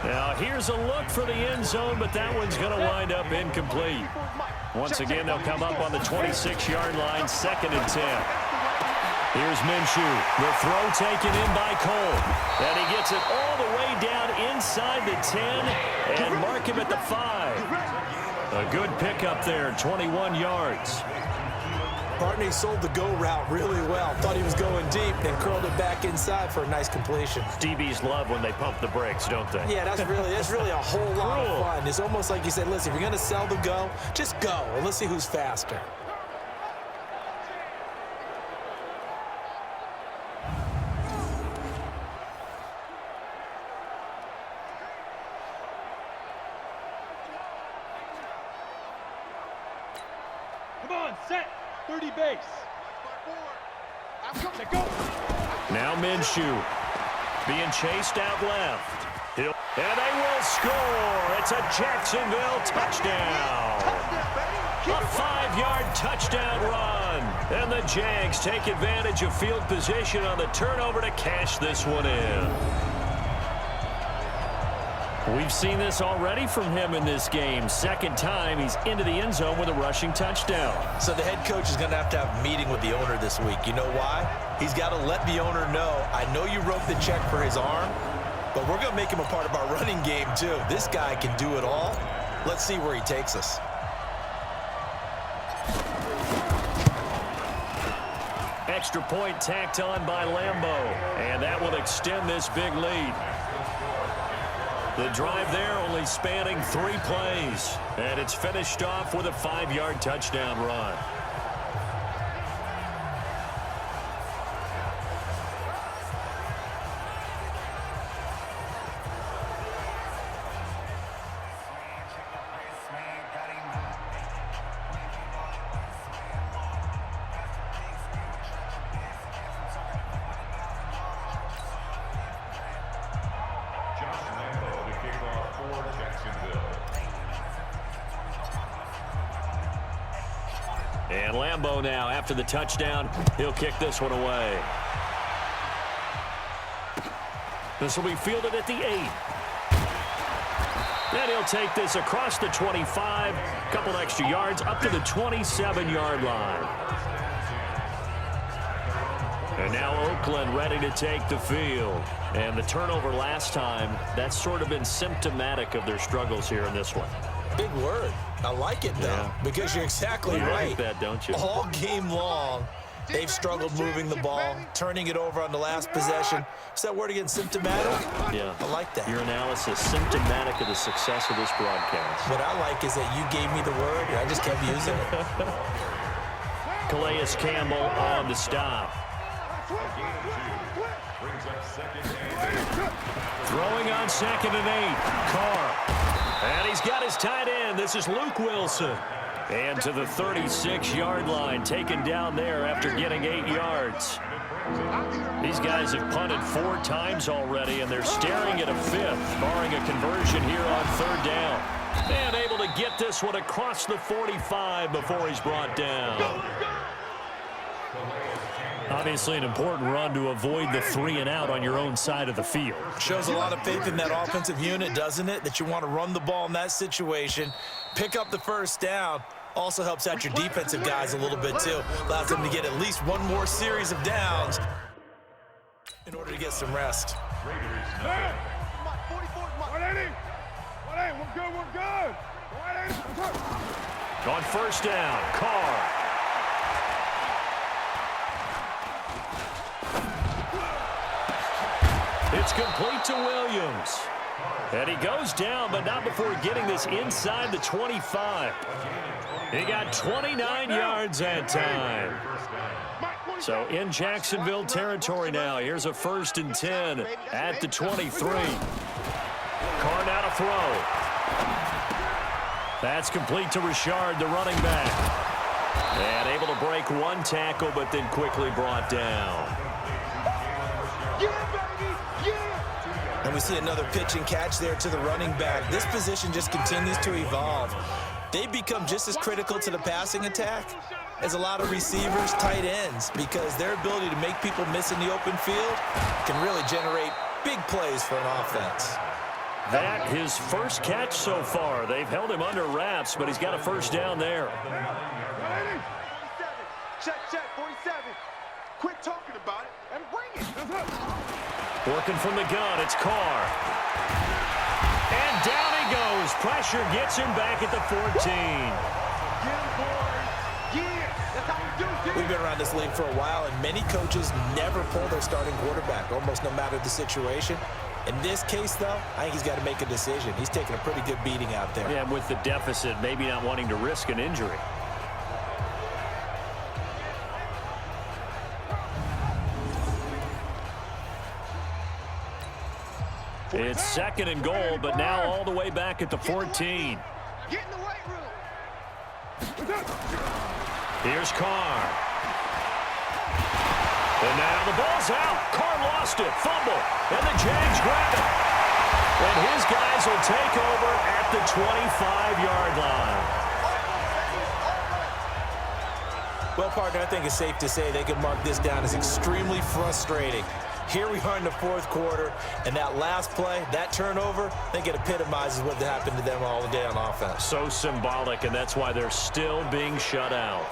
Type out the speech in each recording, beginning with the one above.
Now here's a look for the end zone, but that one's going to wind up incomplete. Once again, they'll come up on the 26-yard line, 2nd and 10. Here's Minshew. The throw taken in by Cole. And he gets it all the way down inside the 10 and mark him at the 5. A good pickup there, 21 yards. Barney sold the go route really well. Thought he was going deep, then curled it back inside for a nice completion. DBs love when they pump the brakes, don't they? Yeah, that's really a whole lot of fun. It's almost like you said, listen, if you're going to sell the go, just go, and let's see who's faster. Come on, set. 30 base. Now Minshew being chased out left. And they will score. It's a Jacksonville touchdown. A 5-yard touchdown run. And the Jags take advantage of field position on the turnover to cash this one in. We've seen this already from him in this game. 2nd time he's into the end zone with a rushing touchdown. So the head coach is going to have a meeting with the owner this week. You know why? He's got to let the owner know, I know you wrote the check for his arm, but we're going to make him a part of our running game too. This guy can do it all. Let's see where he takes us. Extra point tacked on by Lambeau. And that will extend this big lead. The drive there only spanning 3 plays. And it's finished off with a 5-yard touchdown run. And Lambeau now, after the touchdown, he'll kick this one away. This will be fielded at the 8. And he'll take this across the 25, a couple extra yards, up to the 27-yard line. And now Oakland ready to take the field. And the turnover last time, that's sort of been symptomatic of their struggles here in this one. Big word. I like it, though, because you're exactly right. You like that, don't you? All game long, they've struggled moving the ball, turning it over on the last possession. Is that word again, symptomatic? Yeah. I like that. Your analysis, symptomatic of the success of this broadcast. What I like is that you gave me the word, and I just kept using it. Calais Campbell on the stop. Throwing on 2nd and 8. Carr. And he's got his tight end. This is Luke Wilson. And to the 36-yard line, taken down there after getting 8 yards. These guys have punted 4 times already, and they're staring at a 5th, barring a conversion here on 3rd down. And able to get this one across the 45 before he's brought down. Obviously an important run to avoid the 3-and-out on your own side of the field. Shows a lot of faith in that offensive unit, doesn't it? That you want to run the ball in that situation, pick up the 1st down. Also helps out your defensive guys a little bit, too. Allows them to get at least one more series of downs in order to get some rest. Hey! 180! 180, we're good, we're good! 180, on 1st down, Carr. It's complete to Williams. And he goes down, but not before getting this inside the 25. He got 29 yards that time. So in Jacksonville territory now. Here's a 1st and 10 at the 23. Carr now to throw. That's complete to Richard, the running back. And able to break 1 tackle, but then quickly brought down. And we see another pitch and catch there to the running back. This position just continues to evolve. They've become just as critical to the passing attack as a lot of receivers, tight ends, because their ability to make people miss in the open field can really generate big plays for an offense. That his first catch so far. They've held him under wraps, but he's got a first down there. 47. Check, 47. Quit talking about it and bring it. Working from the gun, it's Carr. And down he goes. Pressure gets him back at the 14. Get him, boys. Yeah, that's how we do it. We've been around this league for a while, and many coaches never pull their starting quarterback, almost no matter the situation. In this case, though, I think he's got to make a decision. He's taking a pretty good beating out there. Yeah, with the deficit, maybe not wanting to risk an injury. It's second and goal, but now all the way back at the 14. Get in the weight room. Here's Carr. And now the ball's out. Carr lost it. Fumble. And the Jags grab it. And his guys will take over at the 25-yard line. Well, partner, I think it's safe to say they can mark this down as extremely frustrating. Here we are in the fourth quarter, and that last play, that turnover, I think it epitomizes what happened to them all day on offense. So symbolic, and that's why they're still being shut out.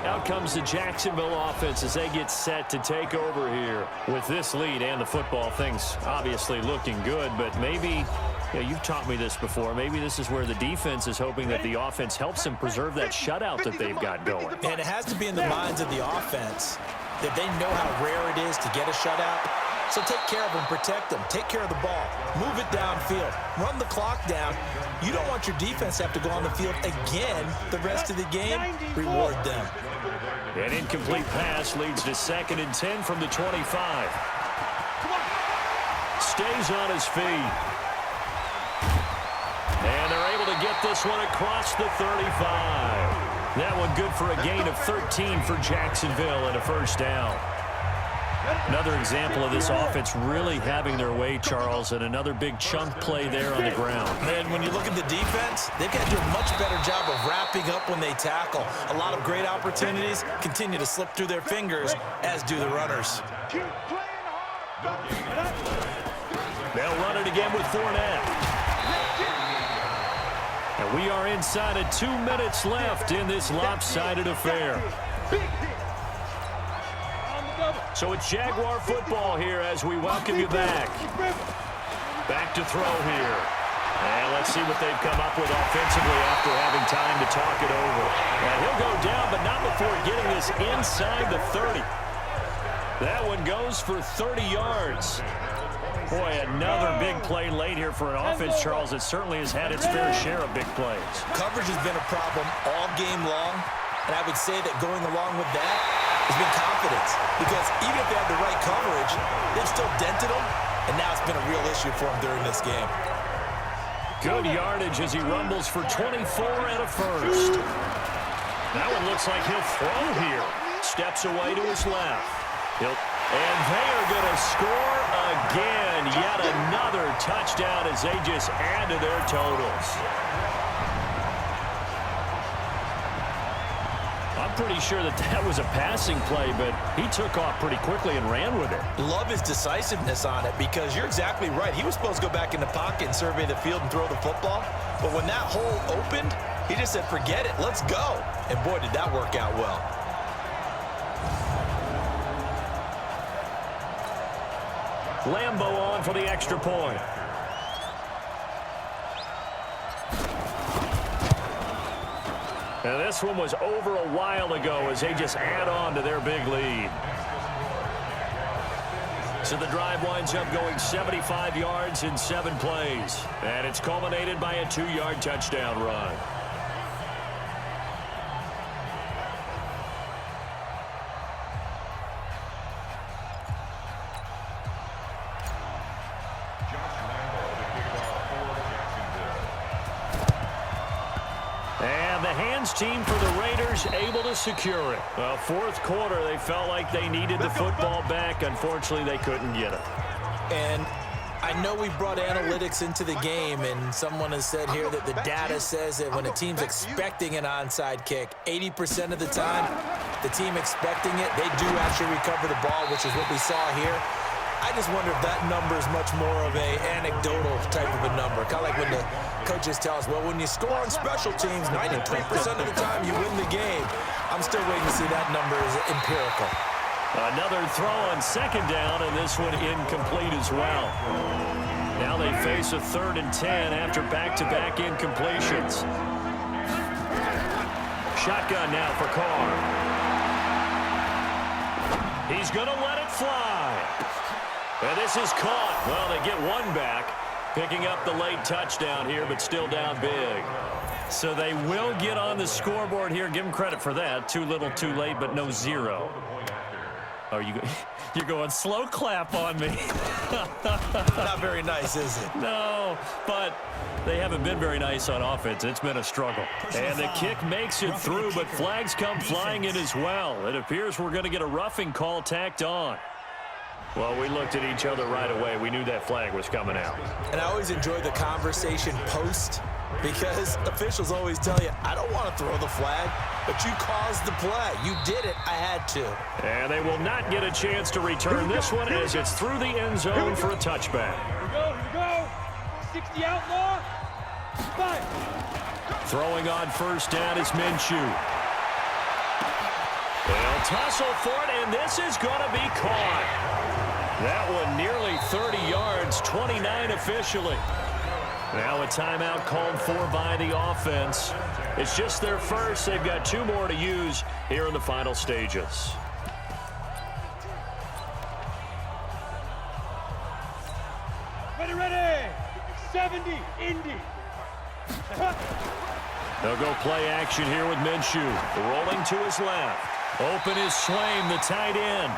Out comes the Jacksonville offense as they get set to take over here. With this lead and the football, things obviously looking good, but maybe, you've taught me this before, maybe this is where the defense is hoping that the offense helps them preserve that shutout that they've got going. And it has to be in the minds of the offense that they know how rare it is to get a shutout. So take care of them, protect them, take care of the ball, move it downfield, run the clock down. You don't want your defense to have to go on the field again the rest of the game. Reward them. An incomplete pass leads to 2nd and 10 from the 25. Stays on his feet. And they're able to get this one across the 35. That one good for a gain of 13 for Jacksonville and a first down. Another example of this offense really having their way, Charles, and another big chunk play there on the ground. And when you look at the defense, they've got to do a much better job of wrapping up when they tackle. A lot of great opportunities continue to slip through their fingers, as do the runners. Keep playing hard. They'll run it again with Fournette. And we are inside of 2 minutes left in this lopsided affair. So it's Jaguar football here as we welcome you back. Back to throw here. And let's see what they've come up with offensively after having time to talk it over. And he'll go down, but not before getting this inside the 30. That one goes for 30 yards. Boy, another big play late here for an offense, Charles, that certainly has had its fair share of big plays. Coverage has been a problem all game long, and I would say that going along with that has been confidence, because even if they had the right coverage, they've still dented them, and now it's been a real issue for them during this game. Good yardage as he rumbles for 24 and a first. That one looks like he'll throw here. Steps away to his left. And they are going to score again. Yet another touchdown as they just add to their totals. I'm pretty sure that was a passing play, but he took off pretty quickly and ran with it. Love his decisiveness on it, because you're exactly right. He was supposed to go back in the pocket and survey the field and throw the football. But when that hole opened, he just said, forget it, let's go. And boy, did that work out well. Lambo on for the extra point. And this one was over a while ago as they just add on to their big lead. So the drive winds up going 75 yards in 7 plays. And it's culminated by a 2-yard touchdown run. And the hands team for the Raiders able to secure it. Well, fourth quarter, they felt like they needed the football back. Unfortunately, they couldn't get it. And I know we brought analytics into the game, and someone has said here that the data says that when a team's expecting an onside kick, 80% of the time, the team expecting it, they do actually recover the ball, which is what we saw here. I just wonder if that number is much more of a anecdotal type of a number. Kind of like when the coaches tell us, well, when you score on special teams, 93% of the time you win the game. I'm still waiting to see that number is empirical. Another throw on second down, and this one incomplete as well. Now they face a 3rd and 10 after back-to-back incompletions. Shotgun now for Carr. He's going to let it fly. And this is caught. Well, they get one back, picking up the late touchdown here, but still down big. So they will get on the scoreboard here. Give them credit for that. Too little, too late, but no 0. Oh, you're going slow clap on me. Not very nice, is it? No, but they haven't been very nice on offense. It's been a struggle. And the kick makes it through, but flags come flying in as well. It appears we're going to get a roughing call tacked on. Well, we looked at each other right away. We knew that flag was coming out. And I always enjoy the conversation post because officials always tell you, I don't want to throw the flag, but you caused the play. You did it. I had to. And they will not get a chance to return this one as it's through the end zone for a touchback. Here we go. 60 outlaw. 5. Throwing on first down is Minshew. They'll tussle for it, and this is going to be caught. That one nearly 30 yards, 29 officially. Now a timeout called for by the offense. It's just their first. They've got 2 more to use here in the final stages. Ready. 70, Indy. They'll go play action here with Minshew. Rolling to his left. Open is Swain, the tight end.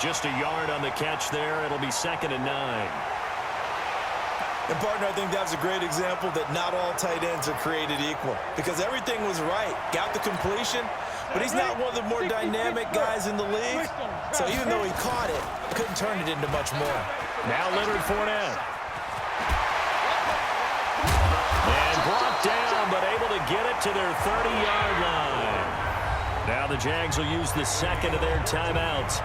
Just a yard on the catch there. It'll be 2nd and 9. And, partner, I think that's a great example that not all tight ends are created equal because everything was right. Got the completion, but he's not one of the more dynamic guys in the league. So even though he caught it, couldn't turn it into much more. Now Leonard Fournette. And brought down, but able to get it to their 30-yard line. Now the Jags will use the second of their timeouts.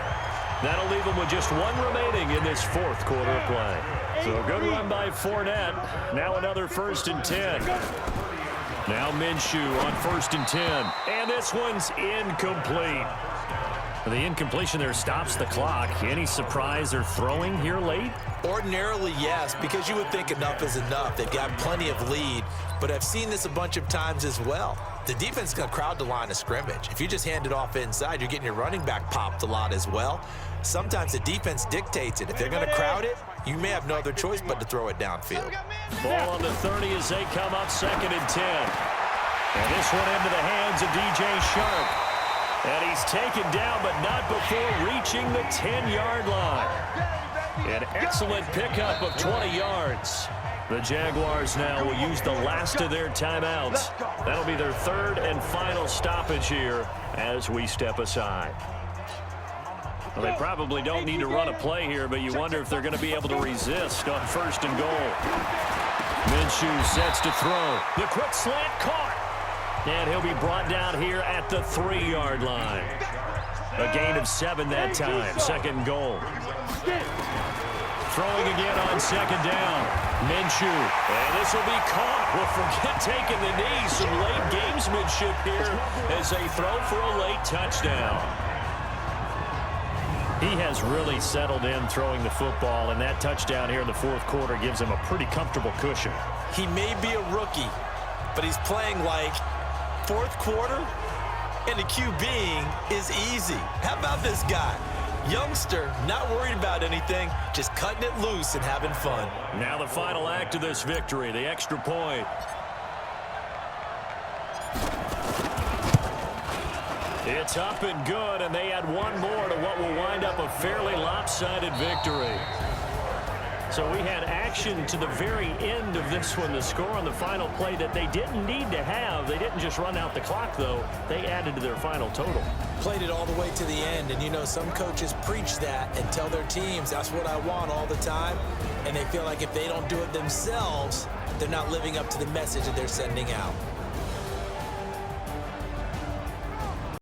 That'll leave them with just 1 remaining in this 4th quarter of play. So a good run by Fournette. Now another 1st and 10. Now Minshew on 1st and 10. And this one's incomplete. The incompletion there stops the clock. Any surprise they're throwing here late? Ordinarily, yes, because you would think enough is enough. They've got plenty of lead, but I've seen this a bunch of times as well. The defense is going to crowd the line of scrimmage. If you just hand it off inside, you're getting your running back popped a lot as well. Sometimes the defense dictates it. If they're going to crowd it, you may have no other choice but to throw it downfield. Ball on the 30 as they come up 2nd and 10. And this one into the hands of DJ Shark. And he's taken down, but not before reaching the 10-yard line. An excellent pickup of 20 yards. The Jaguars now will use the last of their timeouts. That'll be their 3rd and final stoppage here as we step aside. Well, they probably don't need to run a play here, but you wonder if they're going to be able to resist on 1st and goal. Minshew sets to throw. The quick slant caught. And he'll be brought down here at the 3-yard line. A gain of 7 that time. 2nd goal. Throwing again on 2nd down. Minshew. And this will be caught. Well, forget taking the knee. Some late gamesmanship here as they throw for a late touchdown. He has really settled in throwing the football, and that touchdown here in the 4th quarter gives him a pretty comfortable cushion. He may be a rookie, but he's playing like 4th quarter, and the QBing is easy. How about this guy? Youngster, not worried about anything, just cutting it loose and having fun. Now the final act of this victory, the extra point. It's up and good, and they add 1 more to what will wind up a fairly lopsided victory. So we had action to the very end of this one, the score on the final play that they didn't need to have. They didn't just run out the clock, though. They added to their final total. Played it all the way to the end, and you know some coaches preach that and tell their teams that's what I want all the time, and they feel like if they don't do it themselves, they're not living up to the message that they're sending out.